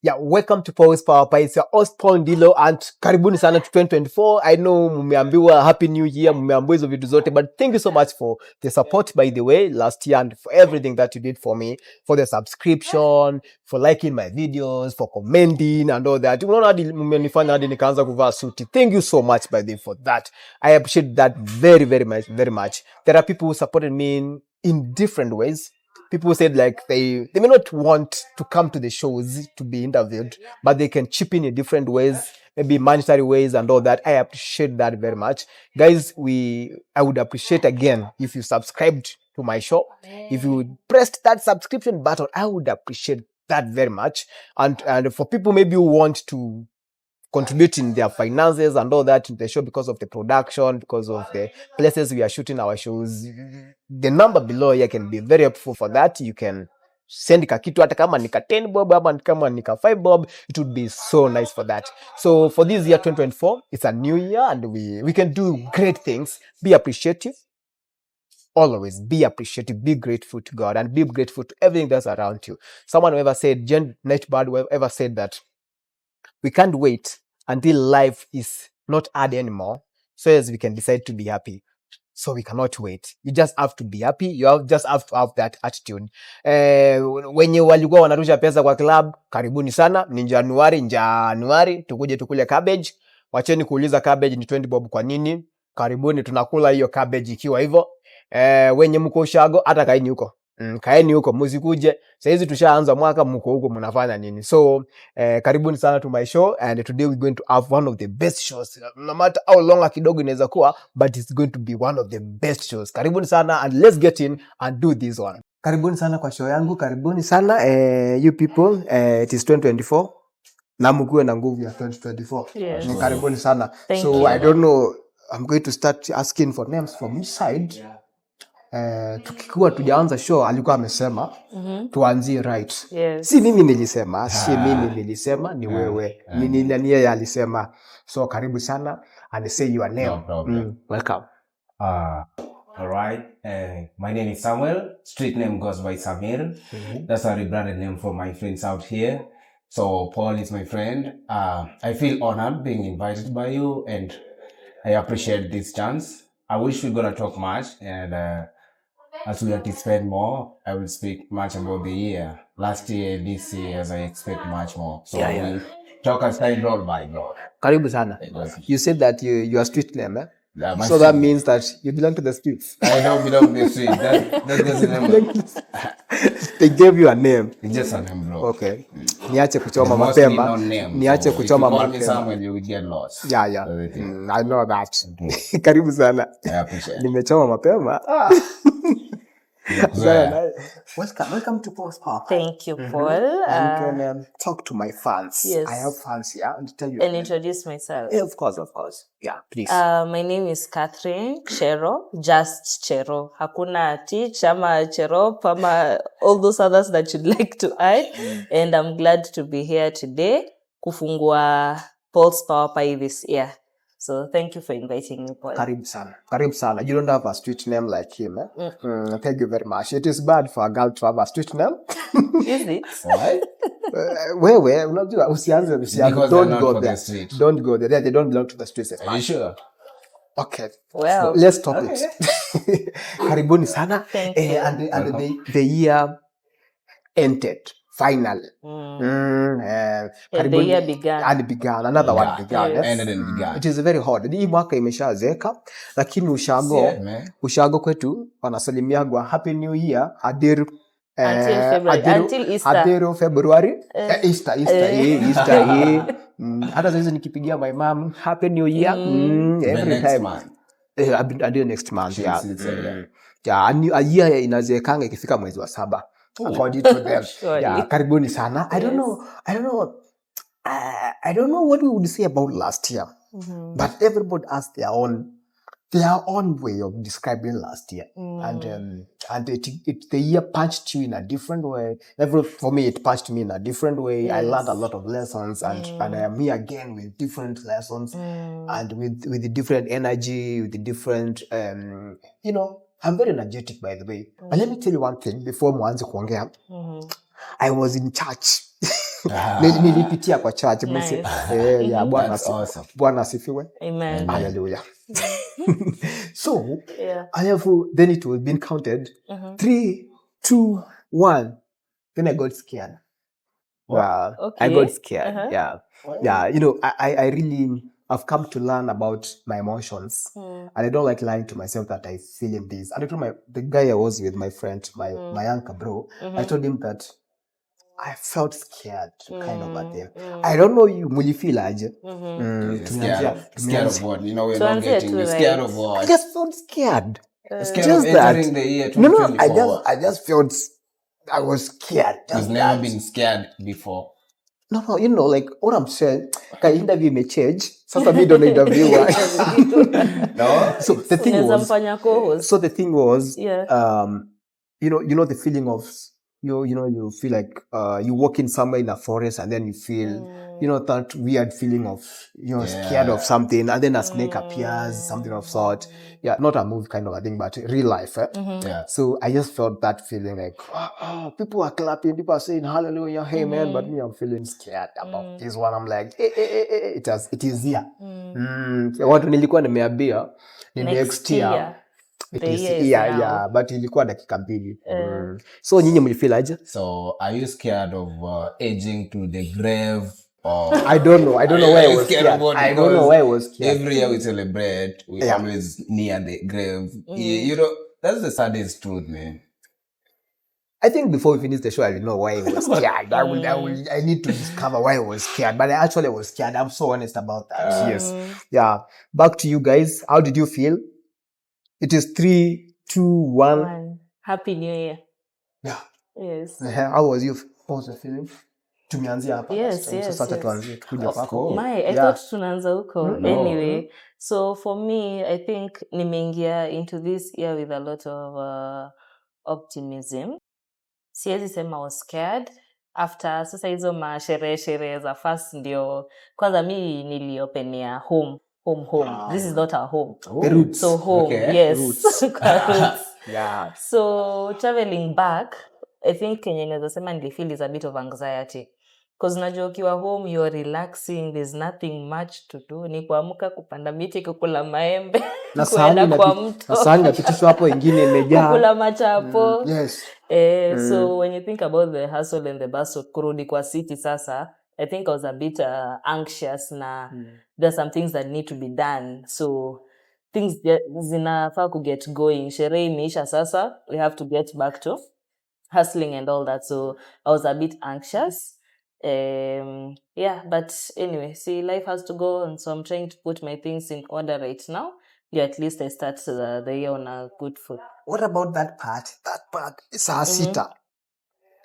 Yeah, welcome to Paul's Power Pie. It's your host Paul Ndilo and karibuni sana to 2024. I know mmeambiwa happy new year, mmeambiwa hizo vitu zote, but thank you so much for the support, by the way, last year, and for everything that you did for me, for the subscription, for liking my videos, for commenting and all that. Unaona hadi mmenifanya hadi nikaanza kuvaa suti. Thank you so much, by the way, for that. I appreciate that very, very much, very much. There are people who supported me in different ways. People said like they may not want to come to the shows to be interviewed, but they can chip in different ways, maybe monetary ways and all that. I appreciate that very much. Guys, I would appreciate again if you subscribed to my show. If you pressed that subscription button, I would appreciate that very much. And for people maybe who want to contribute in their finances and all that in the show because of the production, because of the places we are shooting our shows, the number below here can be very helpful for that. You can send kakitu hata kama nika 10 bob ama kama nika 5 bob, it would be so nice for that. So for this year 2024, it's a new year and we can do great things. Be appreciative. Always be appreciative, be grateful to God and be grateful to everything that's around you. Someone ever said, Jen Nightbird ever said that we can't wait until life is not hard anymore so as we can decide to be happy. So we cannot wait. You just have to be happy. Just have to have that attitude. Wenye walikuwa wanarusha pesa kwa club, karibuni sana. Ni Januari, tukule cabbage. Wacheni kuuliza cabbage ni 20 bob kwa nini. Karibuni tunakula hiyo cabbage ikiwa hivyo. Wenye mko ushago, hata kaeni huko. Kaeni huko, muzikuje. Saizi tushaanza mwaka, mko huko mnafanya nini. So, karibuni sana to my show, and today we're going to have one of the best shows. No matter how long kidogo inaweza kuwa, but it's going to be one of the best shows. Karibuni sana, and let's get in and do this one. Karibuni sana kwa show yangu, karibuni sana, you people, it is 2024. Na mkuwe na nguvu ya 2024. Yes. Karibuni sana. Thank so you. I don't know, I'm going to start asking for names from each side. Tukikuwa tujaanza show alikuwa amesema tuanzie right. Yes. Si mimi nilisema, ni wewe. Ni nani yeye alisema. So karibu sana and say your name. No problem. Welcome. All right. My name is Samuel. Street name goes by Samir. That's a rebranded name for my friends out here. So Paul is my friend. I feel honored being invited by you and I appreciate this chance. I wish we're gonna talk much and as we anticipate more, I will speak much about the year. Last year, this year, as I expect much more. So we'll talk as time roll by, bro. Karibu sana. You said that you are street name, eh? Yeah, so that means that you belong to the streets. I don't belong to the street. That doesn't mean they gave you a name. It's just a name, bro. Okay. Niache kuchoma mapema. Niache kuchoma mapema. If you call me Samuel, you will get lost. Yeah. I know that. Karibu sana. I appreciate it. Nimechoma mapema. Yeah. Welcome to Paul's Power. Thank you, Paul. You can talk to my fans. Yes. I have fans here. And tell you. And introduce myself. Yeah, of course. Yeah, please. My name is Catherine Chero, just Chero. Hakuna Teach, ama Chero, ama all those others that you'd like to add. And I'm glad to be here today. Kufungua Paul's Power Pie this year. So thank you for inviting me, Paul. Karibu sana. You don't have a street name like him, eh? Thank you very much. It is bad for a girl to have a street name. Is it? Why? Wewe, unajua usianze. Don't go there. The Don't go there. They don't belong to the streets. Are you sure? Okay. Well, let's stop it. Karibuni sana. Thank you. And the year ended. Finally. The year began. And began. Another one began. Yes. And then began. It is very hard. Hii mwaka imeshazeka, lakini ushago kwetu wanasalimiagwa Happy New Year Adero until Easter. Adero February. Easter. Hata sasa nikipigia my mom Happy New Year every time. Until next month. A year inazekanga ikifika mwezi wa 7. According to them. Karibuni sana. I don't know what we would say about last year. But everybody has their own way of describing last year. And the year punched you in a different way. For me, it punched me in a different way. Yes. I learned a lot of lessons and I am here again with different lessons and with the different energy, with the different, I'm very energetic, by the way. But let me tell you one thing before mwanze kuongea. I was in church. Nilipitia kwa church. Nice. Yeah, That's awesome. Bwana asifiwe. Amen. Hallelujah. So, Yeah. then it was being counted. 3, 2, 1. Then I got scared. I Okay. got scared. Yeah. You know, I really, I've come to learn about my emotions, and I don't like lying to myself that I feeling this. And I told the guy I was with, my friend, my uncle bro, I told him that I felt scared kind of at there. I don't know you, mulifeel aje. Scared of what? You know, we're not Tuanzie getting tu, you. Scared right? of what? I just felt scared. Scared Just of that. entering the year No, 2024. I just felt I was scared. Just You've never that. been scared before. No, you know, like what I'm saying, ka interview may change. Sasa mi don't interview. No? So the thing Unaweza was, mfanya co-host. Yeah. You know the feeling of you feel like you walk in somewhere in a forest and then you feel that weird feeling of scared of something, and then a snake appears, something of sort. Yeah, not a movie kind of a thing, but real life. Yeah. So I just felt that feeling like people are clapping, people are saying hallelujah, hey man, but me I'm feeling scared about this one. I'm like, it is here. Watu nilikuwa nimeambia ni next year. The year is now. But ilikuwa dakika mbili. So nyinyi mlifeel aje? So are you scared of aging to the grave? Or I don't know why I was scared. I don't know why I was scared. Every year we celebrate, we always near the grave. You know, that's the saddest truth, man. I think before we finish the show, I will know why I was scared. I need to discover why I was scared. But I actually was scared. I'm so honest about that. Yes. Yeah. Back to you guys. How did you feel? It is 3, 2, 1. Happy New Year. Yeah. Yes. How was you? What was the feeling? Tumeanzia hapa. Yes. Sasa tuanzie tukuje kwako. I thought tunaanza huko. Anyway, so for me, I think nimeingia into this year with a lot of optimism. Siwezi sema I was scared. After sasa hizo masherehe za first ndio kwanza mi niliopenia home. This is not our home. The roots. So home, Okay. yes. Roots. Roots. Yeah. So traveling back, I think kenye naweza sema nilifeel is a bit of anxiety. Because unajua ukiwa home, you are relaxing, there's nothing much to do. Ni kuamka kupanda miti, kukula maembe, kuenda kwa mto. Na sahani napitishwa hapo ingine imejaa. Kukula machapo. Yes. So when you think about the hustle and the bustle, kurudi kwa city sasa, I think I was a bit anxious na there's some things that need to be done. So things zinafaa ku get going. Sherehe imeisha sasa, we have to get back to hustling and all that. So I was a bit anxious. But anyway, see, life has to go on. So I'm trying to put my things in order right now. Yeah, at least I start the year on a good foot. What about that part? That part is sita.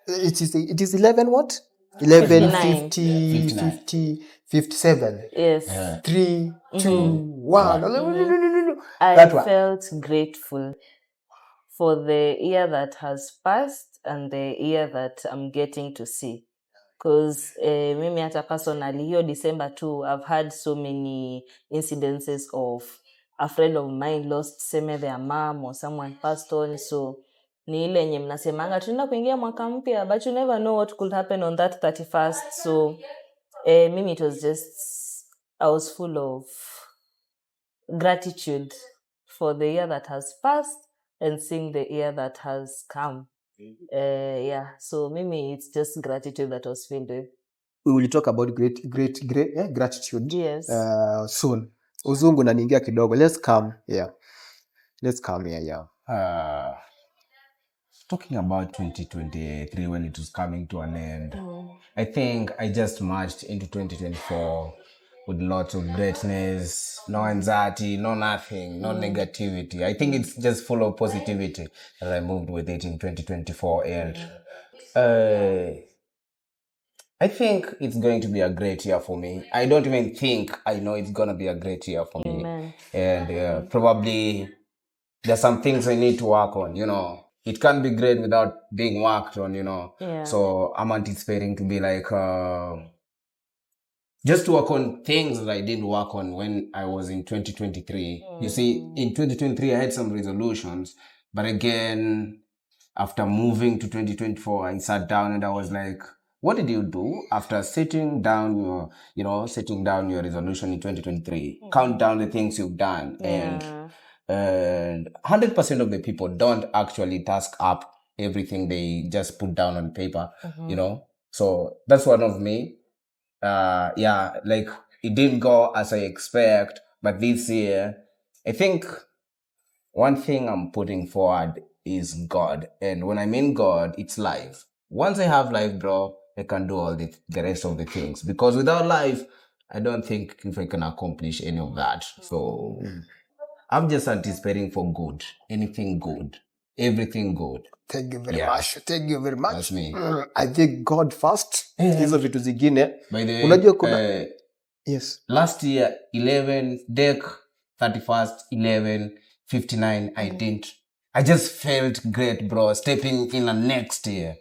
It is 11 what? 11, 50, 57. Yes. 3, 2, 1. No. I felt grateful for the year that has passed and the year that I'm getting to see. Because mimi hata personally, hiyo December too, I've had so many incidences of a friend of mine lost seme their mom or someone passed on. So ni ile yenye mnasemanga tunaenda kuingia mwaka mpya, but you never know what could happen on that 31st. So mimi it was just, I was full of gratitude for the year that has passed and seeing the year that has come. So maybe it's just gratitude that was filled with. We will talk about great gratitude. Yes. Soon. Uzungu naniingia kidogo. Let's come here. Talking about 2023 when it was coming to an end, I think I just marched into 2024 with lots of greatness, no anxiety, no nothing, no negativity. I think it's just full of positivity that I moved with it in 2024. And I think it's going to be a great year for me. I don't even think I know it's going to be a great year for me. And probably there's some things I need to work on, you know. It can't be great without being worked on, you know. Yeah. So I'm anticipating to be like, just to work on things that I didn't work on when I was in 2023. You see, in 2023, I had some resolutions. But again, after moving to 2024, I sat down and I was like, what did you do after setting down your resolution in 2023? Count down the things you've done, Yeah. and 100% of the people don't actually task up everything they just put down on paper, So that's one of me. Like it didn't go as I expect, but this year, I think one thing I'm putting forward is God. And when I mean God, it's life. Once I have life, bro, I can do all the rest of the things. Because without life, I don't think if I can accomplish any of that. So I'm just anticipating for good. Anything good. Everything good. Thank you very Yes. much. Thank you very much. That's me. I think God first. Hizo vitu zingine. By the way, Unajua kuna yes. Last year, 11, deck 31st, 11, 59, I just felt great, bro, stepping in the next year.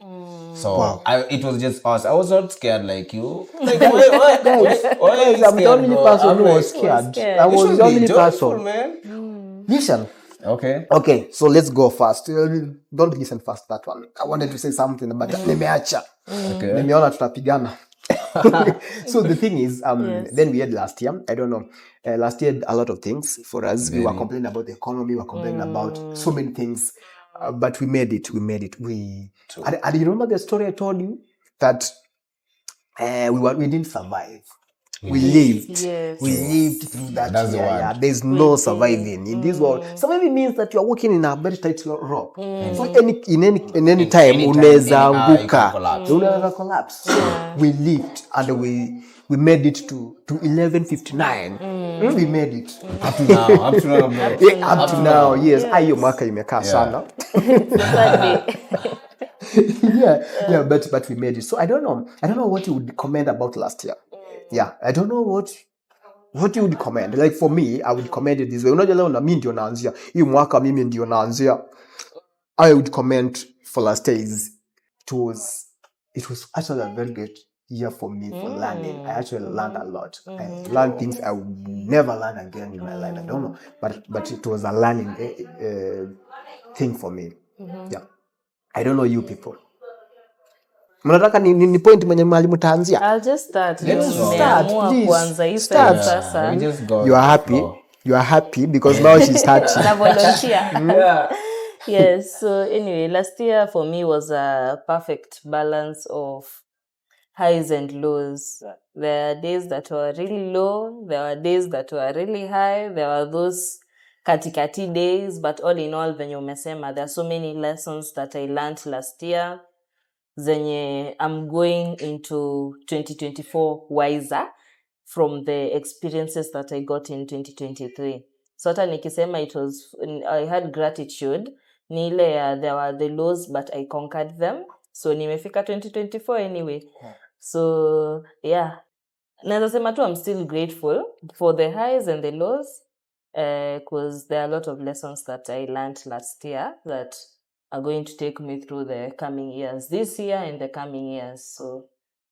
So Wow. it was just us. I was not scared like you. Like, why are you I'm the scared, only bro? person who I'm was like, scared. scared. I you was should the be only joyful, person. man. Listen. Okay. So let's go first. Don't listen first that one. I wanted to say something but nimeacha. Okay. Nimeona tutapigana. So the thing is, Yes. then we had last year, I don't know, last year a lot of things for us. We were Very. complaining about the economy, we were complaining about so many things, but we made it. And you remember the story I told you that we didn't survive. We lived. Yes. We lived through that That's the year. word. Yeah. There's We no did. surviving in this world. Surviving means that you are walking in a very tight rope. So in any time any time, unaweza you can anguka, collapse. unaweza collapse. So we lived and we made it to 11:59. We made it. Up to now, bro. Up to now, yes. Hiyo mwaka imekaa sana. Yeah, but we made it. So I don't know what you would comment about last year. Yeah, I don't know what you would comment. Like for me, I would comment it this way. Unajua leo na mimi ndio naanzia. Hii mwaka mimi ndio naanzia. I would comment for last year is it was actually a very great year for me for learning. I actually learned a lot. I learned things I would never learn again in my life. I don't know, but it was a learning thing for me. Yeah, I don't know you people. Mnataka ni point mwenye mwalimu taanzia? I'll just start. Let's Ndio start, nimeamua please. kuanza hii Start. side sasa. We just go. You are happy. You are happy because now she's starting. Na volunteer. Yeah. Yes. So anyway, last year for me was a perfect balance of highs and lows. There are days that were really low. There were days that were really high. There were those katikati days. But all in all, venye umesema, there are so many lessons that I learned last year. Zenye I'm going into 2024 wiser from the experiences that I got in 2023. So hata nikisema I had gratitude, ni ile there were the lows but I conquered them. So nimefika 2024 anyway. So yeah, naweza sema tu I'm still grateful for the highs and the lows because there are a lot of lessons that I learned last year that are going to take me through the coming years, this year and the coming years. So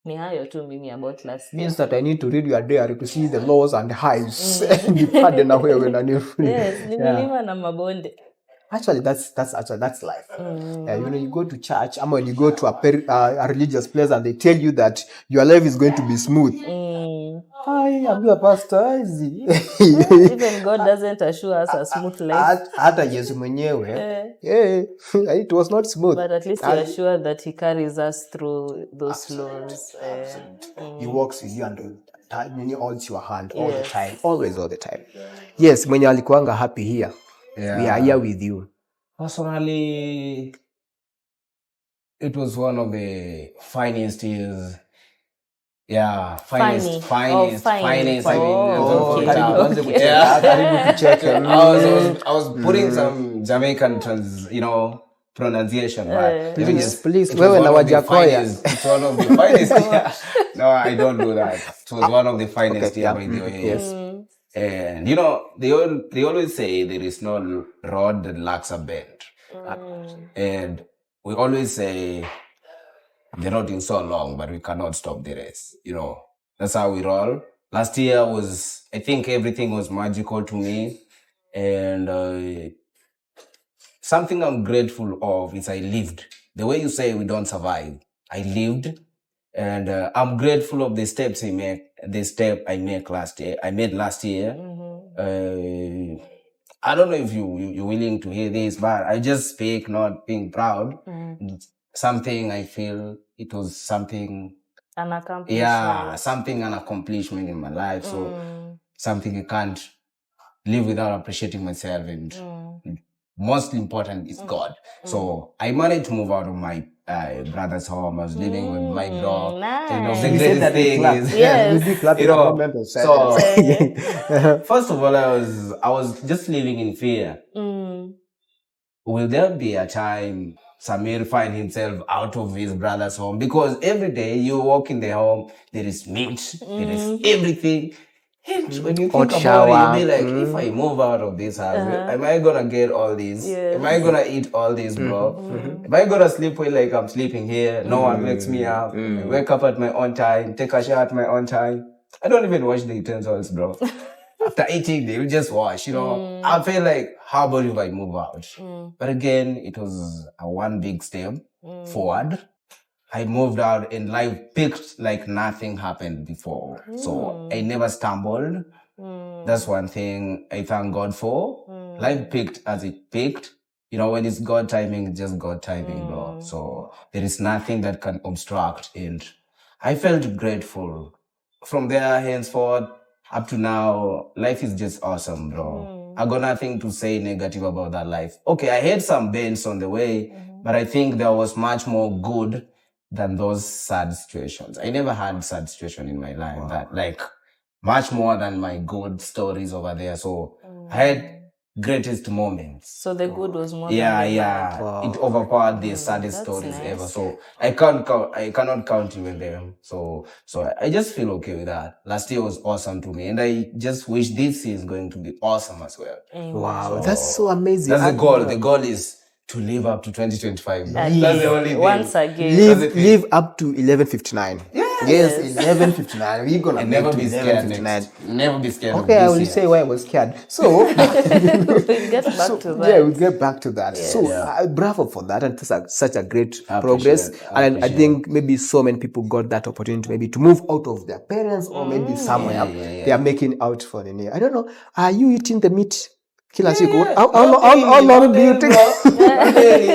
ni hayo tu mimi about last year. Means that I need to read your diary to see the lows and highs. Nipande na wewe na nirudi. Yes, ni milima na mabonde. Actually, that's life. You go to church, or when you go to a religious place and they tell you that your life is going to be smooth. Hi, I'm your pastor. Even God doesn't assure us a smooth life. Hata Yesu mwenyewe. It was not smooth. But at least you're sure that he carries us through those lows. He walks with you and he holds your hand all the Yes. time. Always, all the time. Yes, mwenye alikuanga happy here. Yeah. We are here with you. Personally, it was one of the finest years. Yeah, finest. Fine. I mean, Oh, that's okay. Karibu tucheke. I was putting some Jamaican pronunciation, but Please, it was wewe one na of the Wajakoya. finest. It's one of the finest. Yeah. No, I don't do that. It was one of the finest Okay, year yeah. by the way. Yes. And they always say there is no road that lacks a bend. And we always say the road is so long, but we cannot stop the race. That's how we roll. Last year I think everything was magical to me. And something I'm grateful of is I lived. The way you say we don't survive, I lived. And I'm grateful of the steps I made. The step I made last year. I don't know if you're willing to hear this, but I just speak not being proud. Something I feel it was something. An accomplishment. Something, an accomplishment in my life. So something I can't live without appreciating myself, and most important is God. So I managed to move out of my brother's home. I was living with my bro. Nice. The You said greatest that thing is Yes. we did clap you in the know, moment of so silence. first of all, I was just living in fear. Will there be a time Samir find himself out of his brother's home? Because every day you walk in the home, there is meat, there is everything. And when you think Hot about it, shower. you'll be like, if I move out of this house, am I gonna get all this? Yes. Am I gonna eat all this, bro? Am I gonna sleep well like I'm sleeping here? No one wakes me up. I wake up at my own time, take a shower at my own time. I don't even wash the utensils, bro. After eating, they'll just wash, I feel like, how about if I move out? But again, it was a one big step forward. I moved out and life picked like nothing happened before. So I never stumbled. That's one thing I thank God for. Life picked as it picked. When it's God timing, it's just God timing, bro. So there is nothing that can obstruct. And I felt grateful. From there, henceforth, up to now, life is just awesome, bro. I got nothing to say negative about that life. Okay, I had some bends on the way, but I think there was much more good than those sad situations. I never had sad situation in my life that like much more than my good stories over there. So I had greatest moments. So the good was more Yeah, than the yeah. bad. Wow. It overpowered the saddest that's stories nice. ever. So I cannot count even them. So I just feel okay with that. Last year was awesome to me, and I just wish this year is going to be awesome as well. Wow, that's so amazing. That's the goal. The goal is to live up to 2025. That's the only thing. Once again. Live up to 11:59. Yes, 11:59. We're gonna And make never to be scared 11:59. next. Never be scared Okay, of I this will year. say why I was scared. So We'll get back to that. yeah, we'll get back to that. So Yeah. bravo for that, and such a great I progress. appreciate it. I And I appreciate think maybe so many people got that opportunity, maybe to move out of their parents, or maybe somewhere they are making out for the new. I don't know. Are you eating the meat? Kila siku. How long do you take?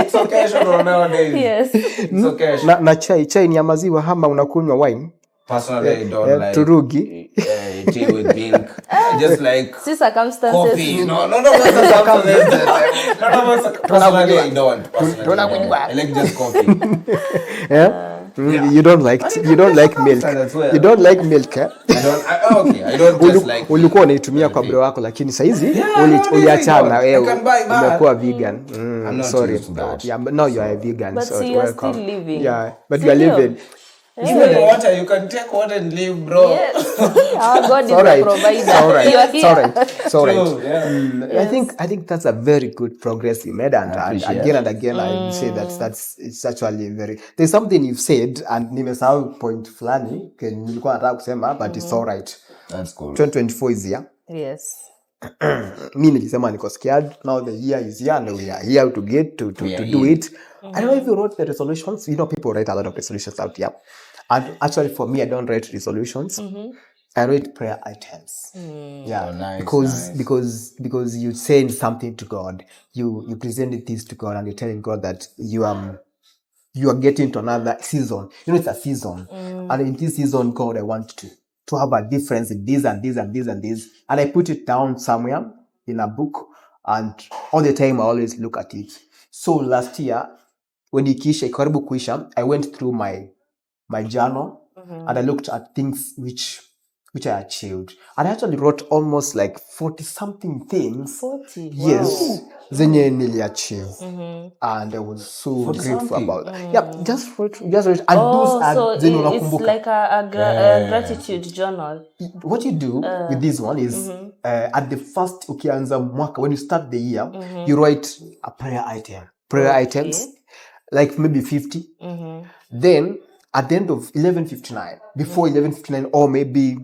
It's occasional nowadays. Yes. It's occasional. Na chai ni ya maziwa ama unakunywa wine? Personally, I don't like Turugi. tea with milk. I just like See circumstances. coffee. No, circumstances. Personally, I don't. Personally, I like just coffee. Yeah? You don't like milk. As well. You don't like milk, eh? I don't just like Ulikuwa unaitumia kwa bro wako, lakini saizi uliachana umekuwa vegan. I'm not Sorry. used to that. Yeah, but now you are a vegan. But so see, you are welcome. still living. Yeah, but Still you are living. Even water, you can take water and live, bro. Yes. Our God is All right. the provider. It's all right. You are It's here. all right. It's all right. True, yeah. I think that's a very good progress you made, and appreciate again and again I will say it's actually very. There's something you've said, and nimesahau point fulani nilikuwa nataka kusema, but it's all right. That's cool. 2024 is here. Yes. Mi nilisema niko scared. Now the year is here, and we are here to get to do it. I don't know if you wrote the resolutions. People write a lot of resolutions out here. And actually, for me, I don't write resolutions. I write prayer items. Yeah, nice, because you're saying something to God. You presented this to God, and you're telling God that you are getting to another season. It's a season, and in this season, God, I want to have a difference in this and this and this and this. And I put it down somewhere in a book, and all the time I always look at it. So last year, when karibu kuisha, I went through my journal, and I looked at things which I achieved. And I actually wrote almost like 40 something things. 40. Yes. Zenye niliachieve. And I was so grateful about that. Yeah, just write. And those are so zenye it's unakumbuka. like a gratitude journal. What you do with this one is at the first ukianza mwaka, when you start the year, you write a prayer item. Prayer items, like maybe 50. Then at the end of 11:59, before 11:59, or maybe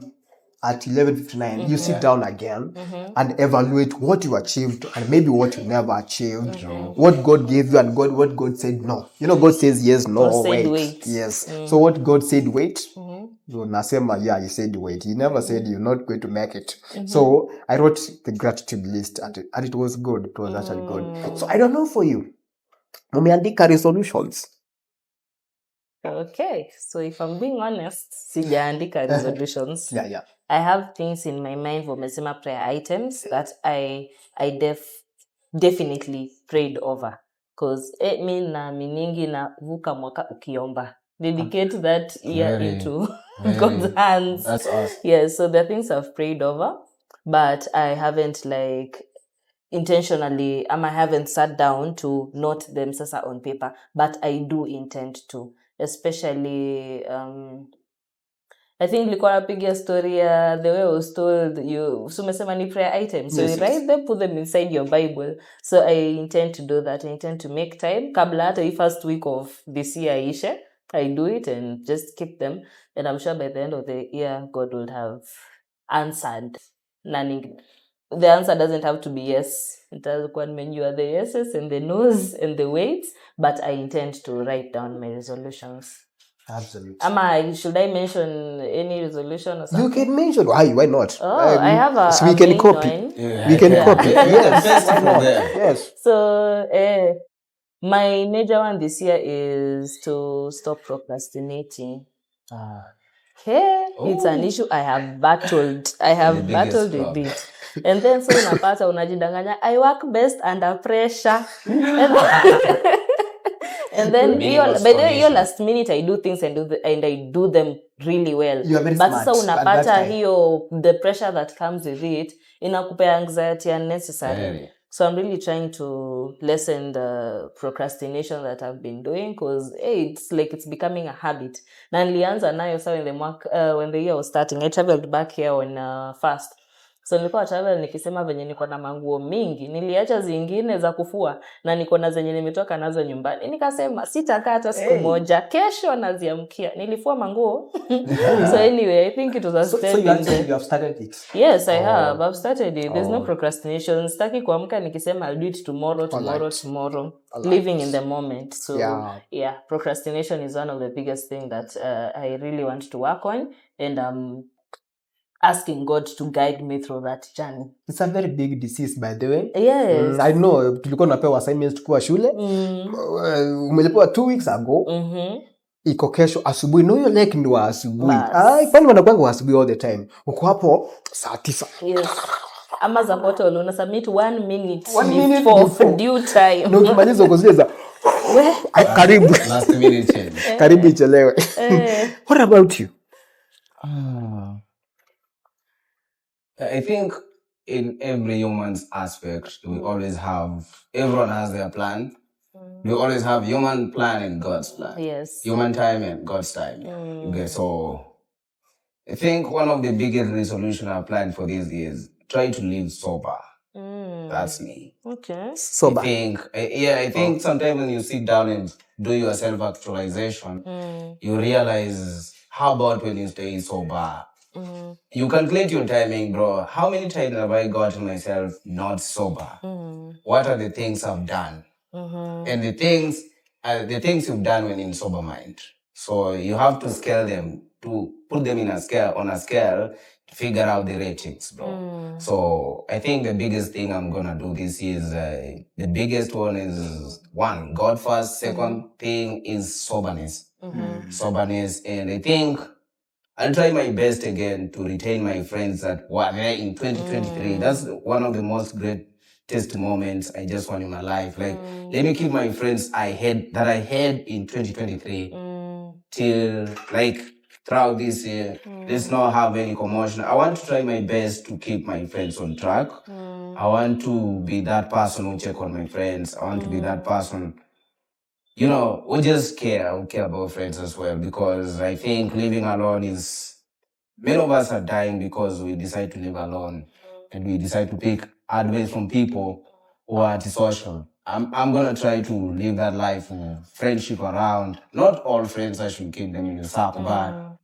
at 11:59, you sit down again and evaluate what you achieved and maybe what you never achieved, what God gave you and what God said no. You know, God says yes, no, God said wait. wait. Yes. So what God said wait, you nasema, yeah, he said wait. He never said you're not going to make it. So I wrote the gratitude list and it was good. It was actually good. So I don't know for you. Umeandika resolutions. Okay, so if I'm being honest, sijaandika resolutions. Yeah. I have things in my mind for mesema prayer items that I definitely prayed over. Because mi naaminingi na vuka mwaka ukiomba. Dedicate that year into God's hands. That's awesome. Yes, so the things I've prayed over, but I haven't like intentionally, I haven't sat down to note them sasa on paper, but I do intend to, especially I think nilikuwa napigia story the way I was told you sumesema ni prayer items, so Yes, you write them, put them inside your Bible. So I intend to do that. I intend to make time kabla hata hii first week of this year ishe, I do it and just keep them, and I'm sure by the end of the year God will have answered. The answer doesn't have to be yes. Itakuwa nimejua the yeses and the no's and the waits, but I intend to write down my resolutions. Absolutely. Should I mention any resolution or something? You can mention why not? Oh, I have a so we can main copy. one. Yeah, We can copy. Yes. Best Why from not? there. Yes. So my major one this year is to stop procrastinating. It's an issue I have battled. With it. And then so unapata unajidanganya, I work best under pressure. And then by the way, your last minute I do things and I do them really well. You are very but smart sasa at that unapata time. hiyo the pressure that comes with it inakupea anxiety unnecessary. So I'm really trying to lessen the procrastination that I've been doing, because it's like it's becoming a habit. Na nilianza nayo sa when the year was starting, I traveled back here on first. So nilikuwa travel nikisema venye niko na manguo mingi, niliacha zingine za kufua na niko na zenye nimetoka nazo nyumbani. Nikasema sitakaa hata siku moja, kesho naziamkia. Nilifua manguo. So anyway, I think it was a step. So you have started it? Yes, I have. I've started it. There's no procrastination. Sitaki kuamka nikisema I'll do it tomorrow. Living in the moment. So yeah, procrastination is one of the biggest things that I really want to work on, and asking God to guide me through that journey. It's a very big disease, by the way. Yes. I know tulikuwa napewa assignments tukiwa shule. Umelipewa 2 weeks ago. Iko kesho asubuhi. No, your leg ni wa asubuhi. Kwani wanakuanga wa asubuhi all the time. Uko hapo saa 9. Yes. Ama za bottle una submit 1 minute before due time. Na ukimaliza uko zile za karibu. Last minute change. Karibu ichelewe. What about you? I think in every human's aspect, everyone has their plan. We always have human plan and God's plan. Yes. Human time and God's time. Okay, so I think one of the biggest resolutions I planned for this is try to live sober. That's me. Okay. Sober. I think sometimes when you sit down and do your self-actualization, you realize, how about when you stay sober? You calculate your timing, bro. How many times have I gotten myself not sober? What are the things I've done? And the things you've done when in sober mind. So you have to scale them, to put them on a scale to figure out the ratings, bro. So I think the biggest thing I'm gonna do this is the biggest one is one, God first. Second thing is soberness. Soberness, and I think I'll try my best again to retain my friends that were there in 2023. That's one of the most greatest moments I just want in my life. Like, let me keep my friends I had in 2023 till like throughout this year. Let's not have any commotion. I want to try my best to keep my friends on track. I want to be that person who check on my friends. I want to be that person, we just care. We care about friends as well, because I think living alone many of us are dying because we decide to live alone and we decide to take advice from people who are antisocial. I'm going to try to live that life of friendship around. Not all friends I should keep them in the circle, but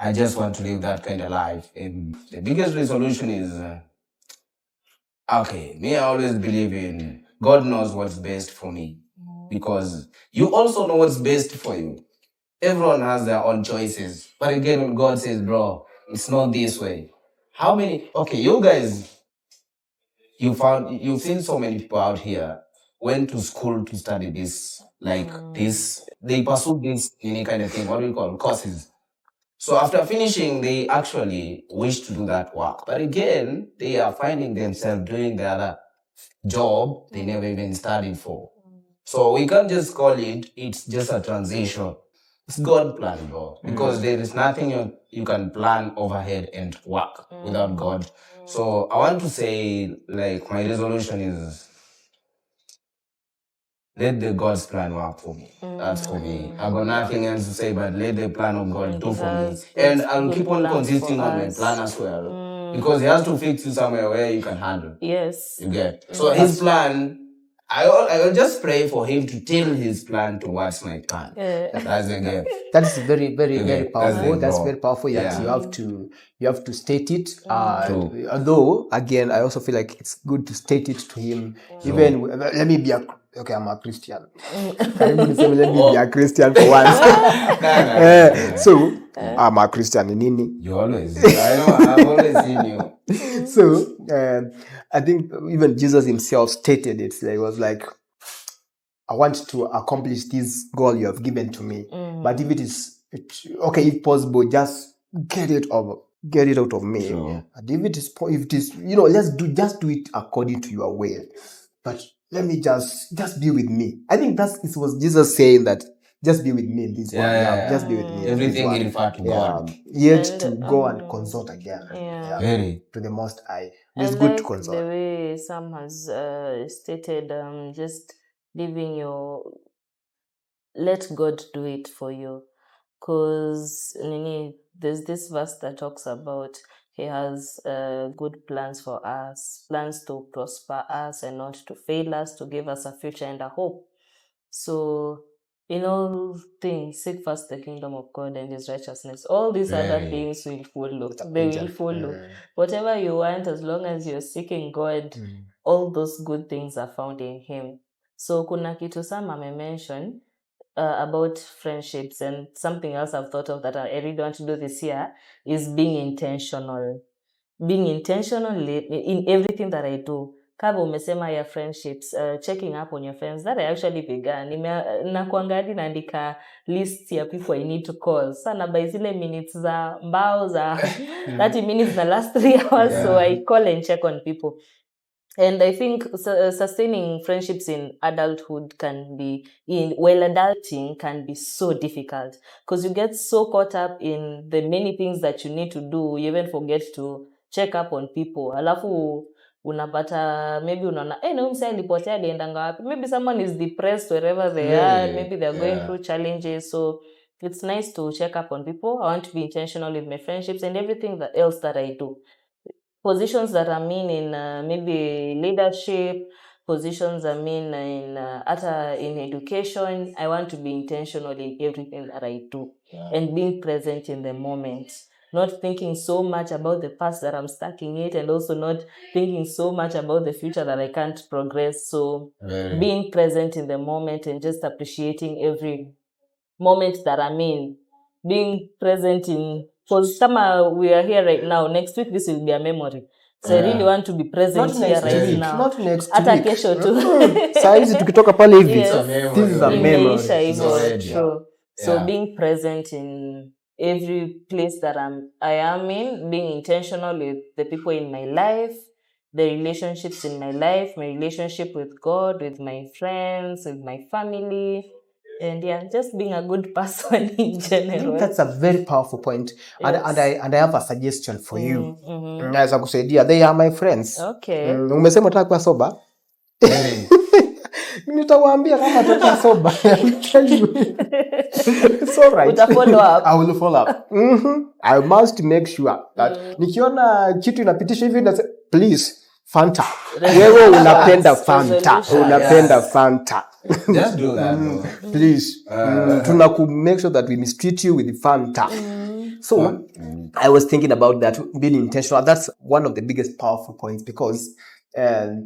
I just want to live that kind of life. And the biggest resolution is, me, I always believe in God knows what's best for me. Because you also know what's best for you. Everyone has their own choices. But again, when God says, bro, it's not this way. How many, you guys, you've seen so many people out here went to school to study this, they pursue this any kind of thing, what do you call courses. So after finishing, they actually wish to do that work. But again, they are finding themselves doing the other job they never even studied for. So we can't just call it's just a transition. It's God's plan, bro. Because there is nothing you can plan overhead and work without God. So I want to say, like, my resolution is let the God's plan work for me. That's for me. I got nothing else to say, but let the plan of God do for me. And I'll keep on consisting on my plan as well. Because He has to fix you somewhere where you can handle. Yes. You get. So His plan, I will just pray for Him to tell His plan towards my plan. That's the game. That is very, very, very powerful. That's very powerful. That you have to state it. Although, again, I also feel like it's good to state it to Him. Even let me be I'm a Christian. Let me be a Christian for once. So I'm a Christian in Nini. You always. I know. I've always seen you. So I think even Jesus Himself stated it. He was like, I want to accomplish this goal you have given to me. But if if possible, just get it out of me. Sure. And if it is, let's do it according to your will. But let me just be with me. I think it was Jesus saying that, just be with me in this one. Just be with me. Everything in refer to God. Yet to go and consult again. Very. To the Most High. It's good to consult. The way Sam has stated, just let God do it for you. Because there's this verse that talks about He has good plans for us, plans to prosper us and not to fail us, to give us a future and a hope. So in all things, seek first the kingdom of God and His righteousness. All these other things will follow. They will follow. Whatever you want, as long as you're seeking God, all those good things are found in Him. So kuna kitu Sam mention about friendships, and something else I've thought of that I really want to do this year is being intentional. Being intentional in everything that I do. Kama umesema ya friendships, checking up on your friends, that I actually began. Nakuangadi naandika list ya people I need to call. Sana by zile minutes za mbao za 30 minutes na last 3 hours, so I call and check on people. And I think sustaining friendships in adulthood while adulting can be so difficult, because you get so caught up in the many things that you need to do, you even forget to check up on people. Alafu unapata maybe unaona na msa alipotea aliendanga wapi, maybe someone is depressed wherever they are, maybe they're going through challenges. So it's nice to check up on people. I want to be intentional with my friendships and everything else that I do. Positions that I'm in maybe leadership, positions I'm in education, I want to be intentional in everything that I do and being present in the moment. Not thinking so much about the past that I'm stuck in it, and also not thinking so much about the future that I can't progress. So being present in the moment and just appreciating every moment that I'm in. Being present in, because we are here right now, next week this will be a memory. So I really want to be present here right now. Not next Hata week. Kesho tu. Saizi tukitoka pale hivi. Yes. This is a memory. True. So being present in every place that I am in, being intentional with the people in my life, the relationships in my life, my relationship with God, with my friends, with my family. And just being a good person in general. I think that's a very powerful point. Yes. And I have a suggestion for you. Naweza kusaidia. They are my friends. Okay. Umesema unataka kuwa sober? Nitawaambia kama tutakuwa sober. I'll tell you. It's all right. Follow up. I will follow up. I must make sure that nikiona kitu inapitisha hivi na please Fanta. Wewe unapenda Fanta. Unapenda Fanta. Just do that, bro. Please. Tunaku make sure that we mistreat you with Fanta. So I was thinking about that, being intentional. That's one of the biggest powerful points, because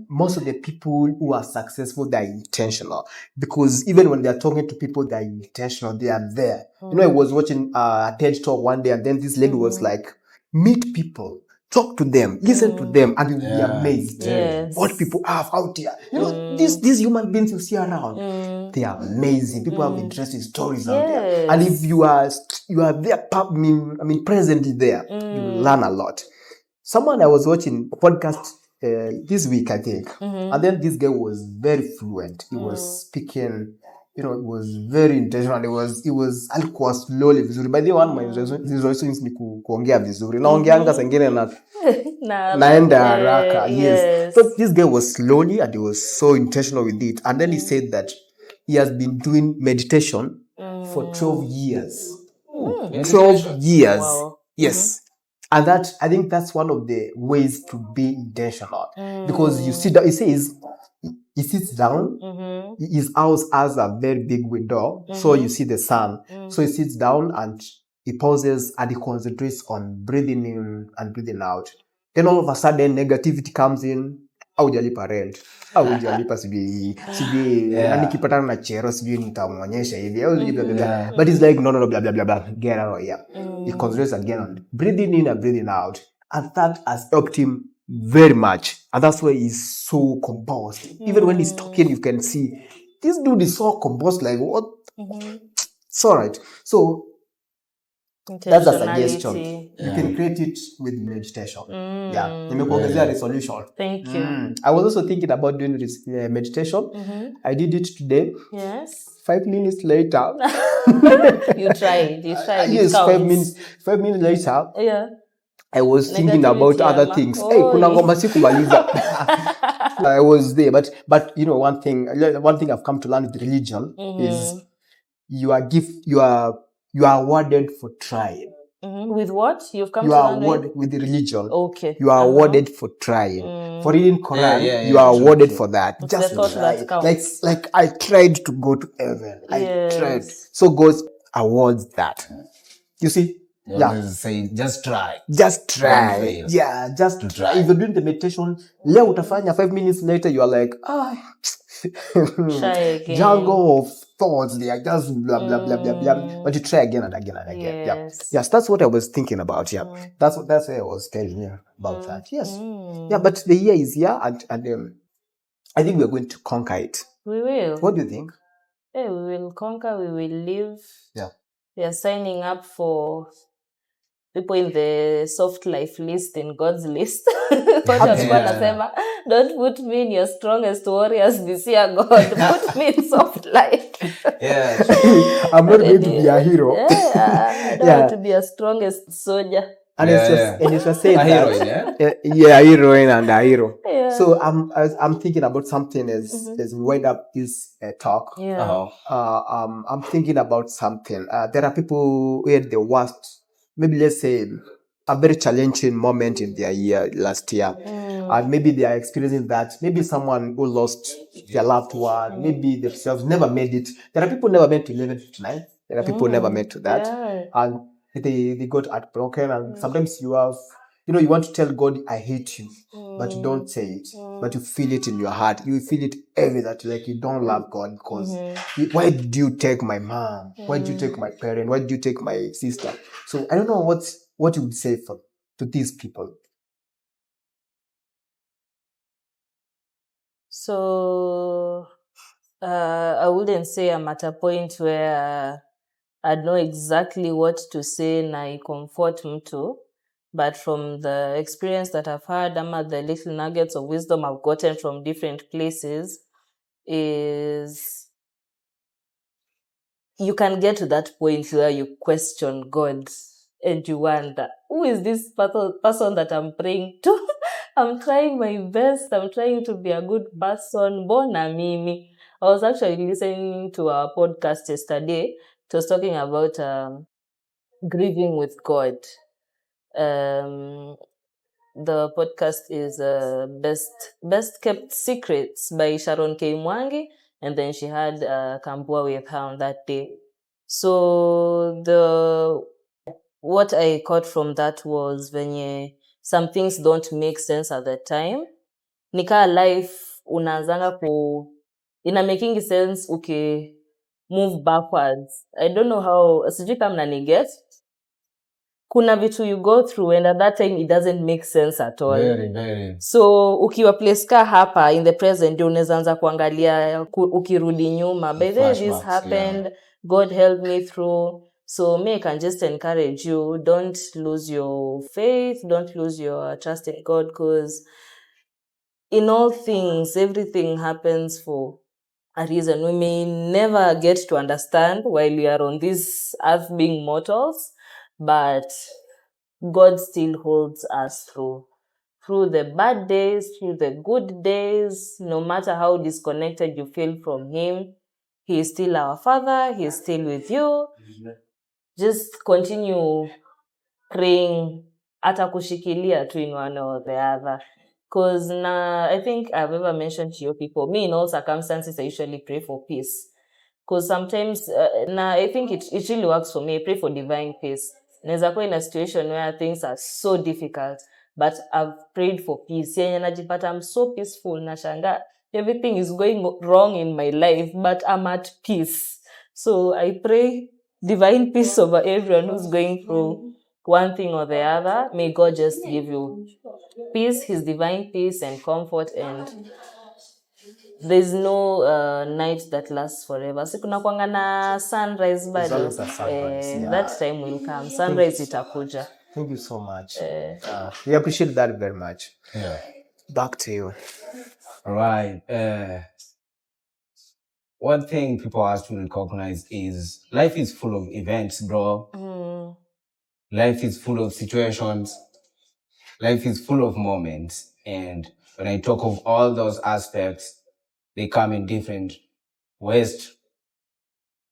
most of the people who are successful, they're intentional. Because even when they're talking to people, they're intentional. They are there. You know, I was watching a TED talk one day, and then this lady was like, meet people, talk to them, listen to them, and you'll be amazed Yes. what people have out there. You know, these human beings you see around, they are amazing. People have interesting stories out there. And if you are there, presently there, you will learn a lot. Someone I was watching a podcast this week, I think, and then this guy was very fluent. He was speaking, you know, it was very intentional. It was alikuwa slowly vizuri. By the way, one of my resolutions ni kuongea vizuri. Naongeanga saa ingine naenda haraka. Yes. So this guy was slowly, and he was so intentional with it. And then he said that he has been doing meditation for 12 years. 12 years. Wow. Yes. And that, I think that's one of the ways to be intentional. Because you sit down, he says, he sits down, his house has a very big window, so you see the sun. So he sits down and he pauses and he concentrates on breathing in and breathing out. Then all of a sudden, negativity comes in. Haujalipa rent, haujalipa sijui na nikipatana na chero sijui nitamwonyesha hivi, but it's like no blah blah blah blah, get out of here. He concentrates again on breathing in and breathing out, and that has helped him very much. And that's why he's so composed. Even when he's talking, you can see this dude is so composed, like what? It's all right. So that's a suggestion. You can create it with meditation. Nimekuongezea resolution. Thank you. I was also thinking about doing this meditation. I did it today. Yes. 5 minutes later. You tried. Yes, 5 minutes later. Yeah. I was thinking about other things. Hey, kuna ngoma sikumaliza. I was there, but you know, one thing I've come to learn with religion is you are awarded for trying. With what? You've come to learn with the religion. Okay. You are awarded for trying. For reading Quran, you are awarded for that. It's just the thought try. that counts. Like I tried to go to heaven. Yes. I tried. So God awards that. You see? Say, just try. Just try. Don't fail. Yeah, just to try. If you're doing the meditation, leo utafanya, 5 minutes later, you are like, try again. Jungle of thoughts. They are just blah, blah, blah, blah, blah. But you try again and again and again. Yes. Yes, that's what I was thinking about. Yeah. That's what I was telling you about that. Yes. Yeah, but the year is here, and I think we're going to conquer it. We will. What do you think? Hey, we will conquer, we will live. Yeah. We are signing up for people in the soft life list, in God's list. Don't put me in your strongest warriors this year, God. Put me in soft life. I'm not going to be a hero. I don't want to be a strongest soldier. And it's just saying a that, heroine, a heroine and a hero. Yeah. So I'm thinking about something as we wind up this talk. Yeah. I'm thinking about something. There are people who had the worst, maybe let's say, a very challenging moment in their year last year. And maybe they are experiencing that. Maybe someone who lost their loved one, maybe themselves never made it. There are people never made to 11:59. There are people never made to that. Yeah. And they got heartbroken. And sometimes you want to tell God, I hate you, but you don't say it. But you feel it in your heart. You feel it every that like you don't love God because why did you take my mom? Why did you take my parent? Why did you take my sister? So I don't know what you would say to these people. So I wouldn't say I'm at a point where I know exactly what to say na comfort mtu, but from the experience that I've had, the little nuggets of wisdom I've gotten from different places is you can get to that point where you question God and you wonder, who is this person that I'm praying to? I'm trying my best. I'm trying to be a good person. Bona mimi. I was actually listening to a podcast yesterday. It was talking about grieving with God. The podcast is Best Kept Secrets by Sharon K. Mwangi, and then she had Kambua with her on that day. So what I caught from that was venye some things don't make sense at the time. Nika life unaanzanga ina making sense move backwards. I don't know how, sijui kama mnaniget. Kuna vitu you go through and at that time it doesn't make sense at all. Very. So ukiwa place ka hapa in the present ndio unaweza anza kuangalia ukirudi nyuma. By the way, this happened, yeah. God helped me through. So me, I can just encourage you, don't lose your faith, don't lose your trust in God, because in all things, everything happens for a reason. We may never get to understand while we are on this earth being mortals, but God still holds us through the bad days, through the good days. No matter how disconnected you feel from Him, He is still our Father. He is still with you. Just continue praying, atakushikilia tu in one or the other. Because I think I've ever mentioned to your people, me in all circumstances, I usually pray for peace. Because sometimes, I think it really works for me. I pray for divine peace. Naweza kuwa in a situation where things are so difficult, but I've prayed for peace. Yenye najipata, I'm so peaceful, nashanga. Everything is going wrong in my life, but I'm at peace. So I pray divine peace over everyone who's going through one thing or the other. May God just give you peace, His divine peace and comfort, and there's no night that lasts forever. So kuna kwanga na sunrise bado. That time will come. Sunrise itakuja. Thank you so much. We appreciate that very much. Yeah. Back to you. All right. One thing people have to recognize is life is full of events, bro. Life is full of situations. Life is full of moments. And when I talk of all those aspects, they come in different west,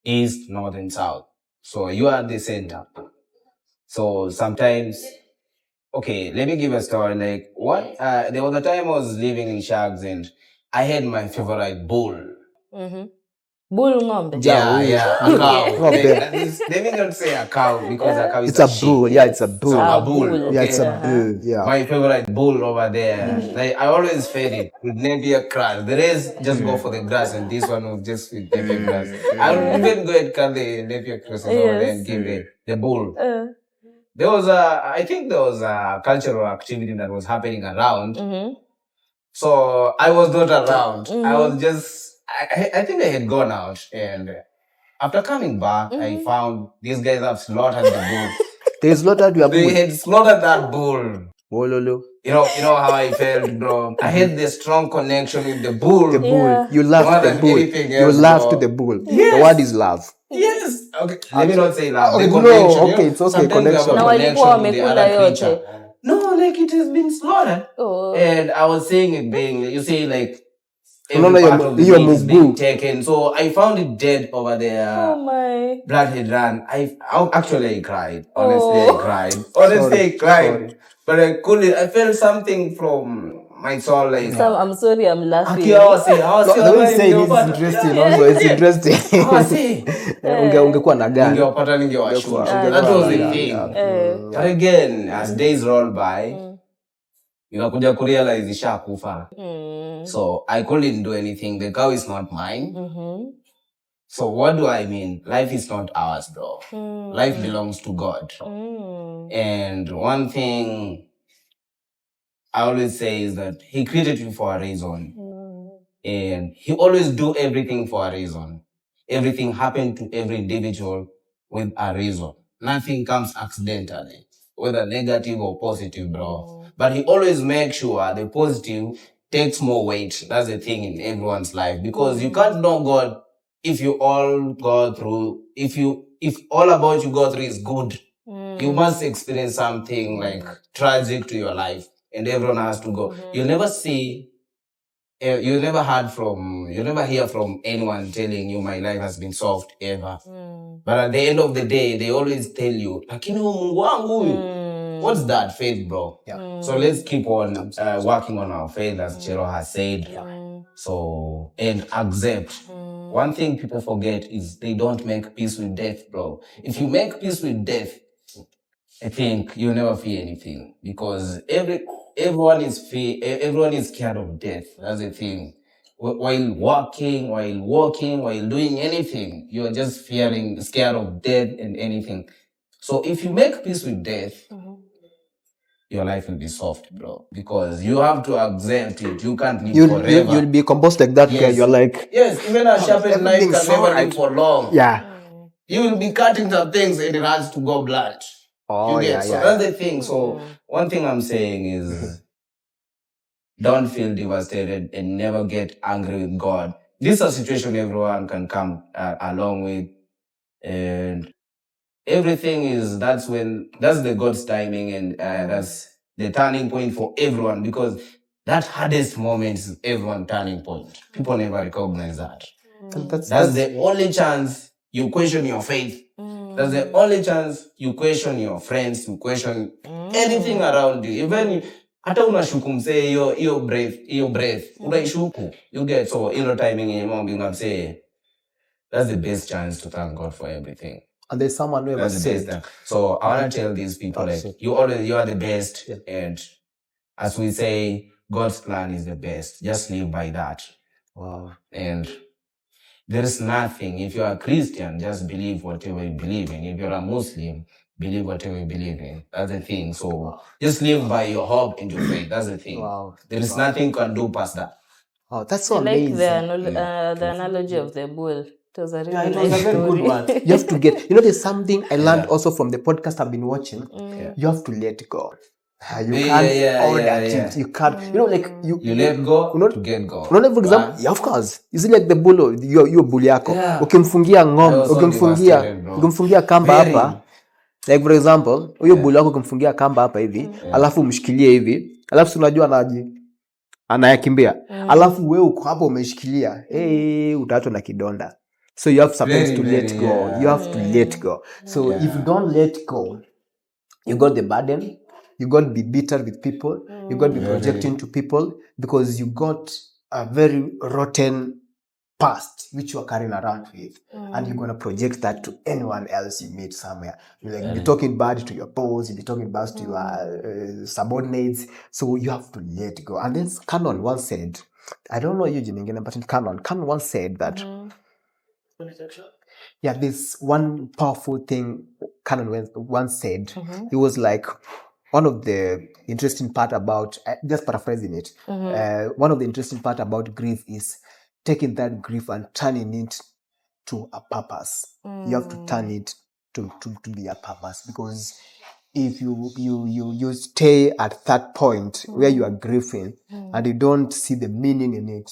east, north, and south. So you are at the center. So sometimes, okay, let me give a story. Like there was a time I was living in Shags and I had my favorite bull. Bull ng'ombe. Yeah, a cow. Let me not say a cow because a cow is a bull. sheep. Yeah, it's a bull. So a bull. Okay. Yeah, it's a bull. Yeah. My favorite bull over there. Like I always fed it with napier grass. The rest just go for the grass, and this one was just with napier grass. I would even go and cut the napier grass over there and give the bull. I think there was a cultural activity that was happening around. So I was not around. I was just. I think I had gone out, and after coming back, I found these guys have slaughtered the bull. They slaughtered your bull? They had slaughtered that bull. Wololo. You know how I felt, bro. I had the strong connection with the bull. The bull. Yeah. You loved the bull. You loved the bull. Yes. The word is love. Yes. Okay. Let me not say love. Okay, the connection. okay, it's okay. Sometimes connection. We have a connection with the other creature. No, like it has been slaughtered. Oh. And I was saying it being, you see, like, every part of the meat is being taken. So I found it dead over there. Oh my. Blood had run. I cried. Honestly, I cried. I cried. Sorry. But I couldn't. I felt something from my soul. Like, I'm sorry, I'm laughing. Okay, I was saying it's interesting. Also, it's interesting. I was saying. Ungekuwa na gani? That was the thing. But again, as days roll by, nikakuja kurealize ishakufa. So I couldn't do anything. The cow is not mine. So what do I mean? Life is not ours, bro. Life belongs to God. And one thing I always say is that He created you for a reason. And He always do everything for a reason. Everything happened to every individual with a reason. Nothing comes accidentally, whether negative or positive, bro. But He always makes sure the positive takes more weight. That's the thing in everyone's life. Because you can't know God if you all go through, if all about you go through is good. You must experience something like tragic to your life. And everyone has to go. You'll never hear from anyone telling you my life has been soft ever. But at the end of the day, they always tell you, lakini Mungu wangu. What's that? Faith, bro. Yeah. So let's keep on working on our faith, as Chero has said. So, and accept. One thing people forget is they don't make peace with death, bro. If you make peace with death, I think you'll never fear anything because everyone is scared of death. That's the thing. While walking, while doing anything, you're just scared of death and anything. So if you make peace with death, your life will be soft, bro. Because you have to accept it. You can't live forever. You'll be composed like that guy. Yes. You're like, Yes, even a sharpened knife everything's can never alright. live for long. yeah. You will be cutting some things and it has to go blunt. Oh, You get? yeah, So yeah. that's the thing. So one thing I'm saying is don't feel devastated and never get angry with God. This is a situation everyone can come along with, and everything is that's the God's timing, and that's the turning point for everyone, because that hardest moment is everyone turning point. People never recognize that. That's the only chance you question your faith. That's the only chance you question your friends, you question anything around you. Even hata unashuku msee hiyo breath unaishuku. You get? So hilo timing yenye Mungu say that's the best chance to thank God for everything. And there's someone who ever That's the said best. So I want to tell these people, like, you are the best. Yeah. And as we say, God's plan is the best. Just live by that. Wow. And there is nothing. If you are a Christian, just believe whatever you believe in. If you're a Muslim, believe whatever you believe in. That's the thing. So just live by your hope and your faith. That's the thing. Wow. There is nothing you can do past that. Oh, that's so I like amazing. the analogy of the bull. It was a really Yeah, it nice was a very story. good one. You have to get, there's something I learned also from the podcast I've been watching. You have to let go. You can't order it. You can't, like You let go to get go. Unaona, for example, yeah, of course. You see, like the bull, your bull yako. Yeah. Ukimfungia ng'ombe, I was so devastated, bro. ukimfungia kamba Very. hapa. Like for example, huyo bull yako ukimfungia kamba hapa hivi, alafu umshikilie hivi, alafu unajua anayakimbia. Alafu wewe uko hapo umeshikilia, utaachwa na kidonda. So you have sometimes to let go. You have to let go. So if you don't let go, you got the burden. You got to be bitter with people. You got to be projecting to people because you got a very rotten past which you are carrying around with, and you're gonna project that to anyone else you meet somewhere. You'll be talking bad to your boss, you'll be talking bad to your subordinates. So you have to let go. And then Canon once said, I don't know Eugene, but Canon once said that. Yeah, this one powerful thing Canon once said. It was like, one of the interesting part about, just paraphrasing it, one of the interesting part about grief is taking that grief and turning it to a purpose. You have to turn it to be a purpose, because if you stay at that point where you are grieving and you don't see the meaning in it,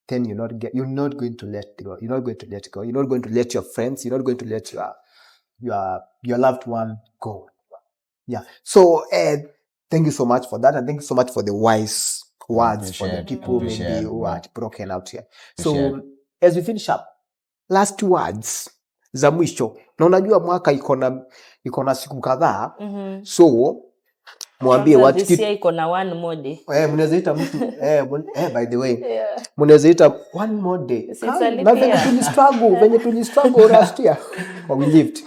then you're not going to let go. You're not going to let go. You're not going to let your friends. You're not going to let your loved one go. Yeah. So thank you so much for that, and thank you so much for the wise words for the people maybe who are broken out here. So as we finish up, last words za mwisho, na unajua mwaka iko na siku kadhaa, so mwambie watu this year iko na one more day. Mnaweza ita mtu by the way, mnaweza ita one more day. Na venye tuli struggle last year. We lived.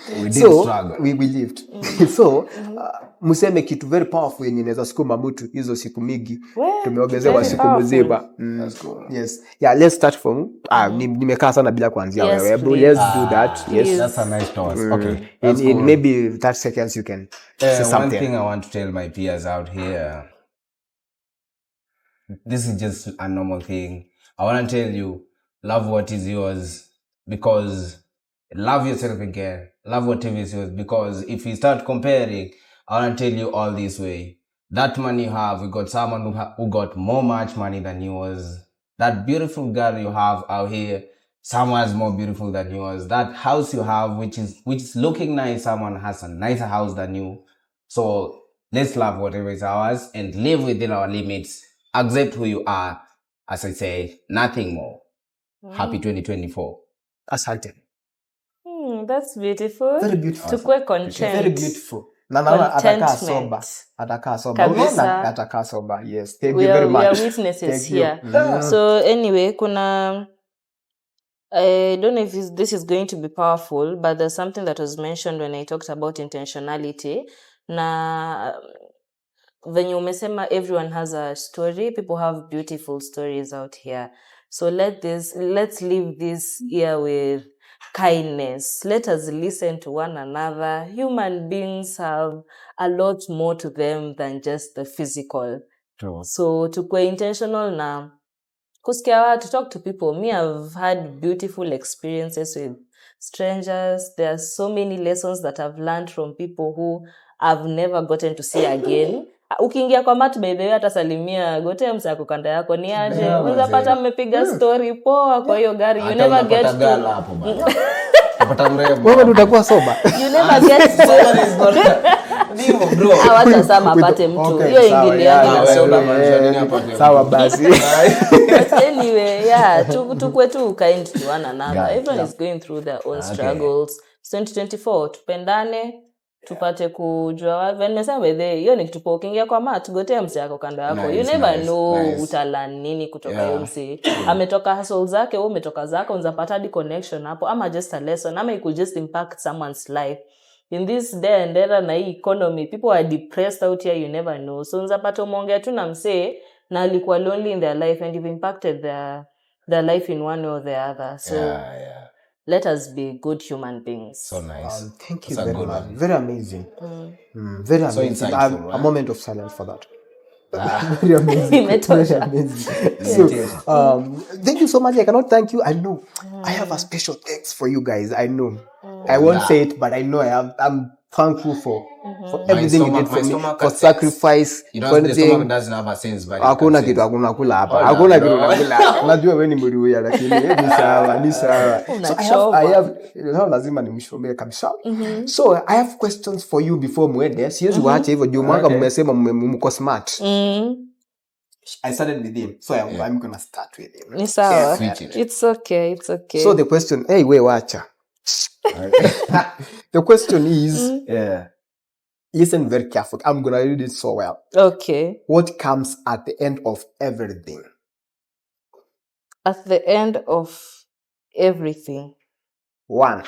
We lived. So museme kitu very powerful yenye inaweza sukuma mtu hizo siku mingi tumeongezewa siku mzima. Yes. Yeah, let's start from nimekaa sana bila kuanzia wewe. Let's do that. Yes. That's a nice toss. Okay. In maybe 30 seconds you can say something. One thing I want to tell my peers out here, this is just a normal thing. I want to tell you, love what is yours, because love yourself again. Love whatever is yours, because if you start comparing, I want to tell you all this way. That money you have, we got someone who got much money than yours. That beautiful girl you have out here, someone is more beautiful than yours. That house you have, which is looking nice, someone has a nicer house than you. So let's love whatever is ours and live within our limits. Accept who you are. As I say, nothing more. Happy 2024. Asante. That's beautiful. Very beautiful. Tukue content. Very beautiful. Na naona atakaa soba. Unaona atakaa soba. Yes. Thank you very much. We are witnesses here. So anyway, I don't know if this is going to be powerful, but there's something that was mentioned when I talked about intentionality. Na venye umesema everyone has a story, people have beautiful stories out here. So let's leave this year with kindness. Let us listen to one another. Human beings have a lot more to them than just the physical. True. So tukue intentional na kusikia watu, talk to people. Me, I've had beautiful experiences with strangers. There are so many lessons that I've learned from people who I've never gotten to see again. Ukiingia kwa mat by the way, hata salimia gote msako kanda yako ni aje. Unaweza pata mmepiga story poa kwa hiyo gari. You never get to wewe utakuwa soba. You never get to Ndio bro. Awacha sama apate mtu. Hiyo ingiliani na soba. Sawa basi. But anyway, yeah, tukue tu kind to one another. Everyone is going through their own struggles. 2024 tupendane, tupate kujua wapi. Nimesema wewe hiyo ni kitu ukiingia kwa mat gotea msi yako kando yako. You never know utalan nini kutoka hiyo msi. Ametoka hustle zake, wewe umetoka zako, unapata hadi connection hapo ama just a lesson ama it could just impact someone's life. In this day and era na hii economy, people are depressed out here, you never know. So unapata umeongea tu na msee na alikuwa lonely in their life and you've impacted their life in one way or the other. So let us be good human beings. So nice. Thank you very much. Very amazing. Very amazing. So insightful, right? A moment of silence for that. Very amazing. Very amazing. So, thank you so much. I cannot thank you. I know I have a special thanks for you guys. I know. I won't say it, but I know I'm thankful for everything you did for me, for sacrifice. You know, the stomach doesn't have a sense, but hakuna kitu hakuna kula hapa. Hakuna kitu nakula. Unajua wewe ni mliwe lakini ni sawa, ni sawa. So I have lazima nimshomee kabisa. So I have questions for you before muende. Siwezi waache hivyo juu mwaka mmesema mko smart. I started with him, so I'm going to start with him. Ni sawa. It's okay. So the question, hey, we wacha. The question is, listen very carefully. I'm going to read it so well. Okay. What comes at the end of everything? At the end of everything. 1,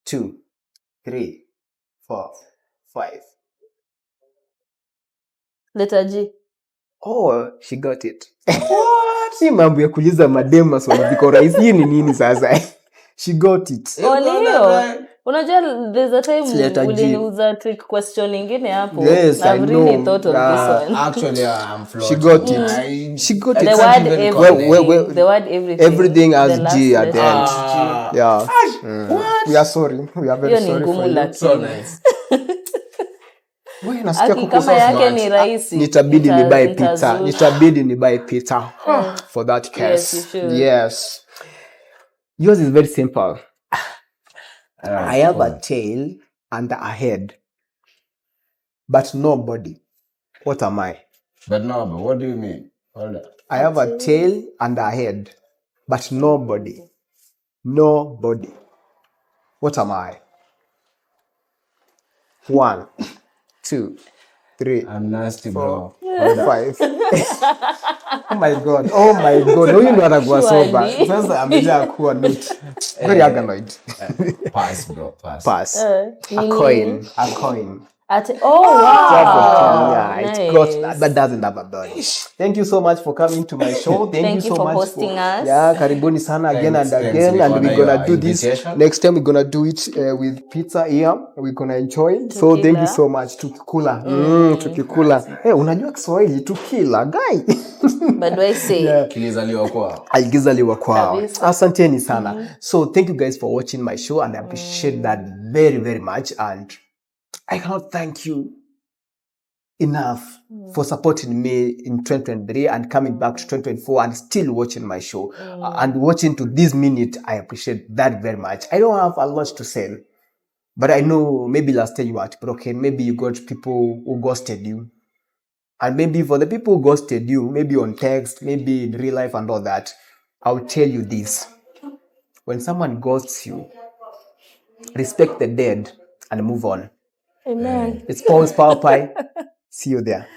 2, 3, 4, 5. Letter G. Oh, she got it. What? Si mambo ya kuuliza madem maswali biko rahisi. Hii ni nini sasa? She got it. Onio. Unajua there's a time uliniuza trick question nyingine hapo. Yes, I know. Really thought of this one. Actually, I'm flawed. She got it. She got it. The word everything. The word everything. Everything has G at the end. G. Yeah. We are sorry. We are very sorry for you. So nice. Wewe nasikia kuko kama yake ni rahisi. Nitabidi ni buy pizza. Nitabidi ni buy pizza for that case. Yes, you should. Yes. Yours is very simple. I have a tail and a head, but no body. What am I? But no, but what do you mean? Hold on. I have a tail and a head, but no body. No body. What am I? 1, 2, 3. I'm nasty, bro. 5. Oh my god. Huyu ndo anakuwa soba. Sasa amejaa kuwa not very aganoid. Pass, bro. Pass. A coin. Wow. Yeah, nice. It's got that doesn't have a body. Thank you so much for coming to my show. Thank you so for much hosting us. Yeah, karibuni sana again and again, and we're gonna do this next time. We're gonna do it with pizza here. We're gonna enjoy. So thank you so much. Tukikula. Tukikula. Hey, unajua Kiswahili tukila guy. But do I say Aligizaliwa kwao. Asanteni sana. So thank you guys for watching my show, and I appreciate that very, very much, and I cannot thank you enough for supporting me in 2023 and coming back to 2024 and still watching my show and watching to this minute. I appreciate that very much. I don't have a lot to say, but I know maybe last year you were broken. Maybe you got people who ghosted you. And maybe for the people who ghosted you, maybe on text, maybe in real life and all that, I'll tell you this. When someone ghosts you, respect the dead and move on. Amen. It's Paul's Power Pie. See you there.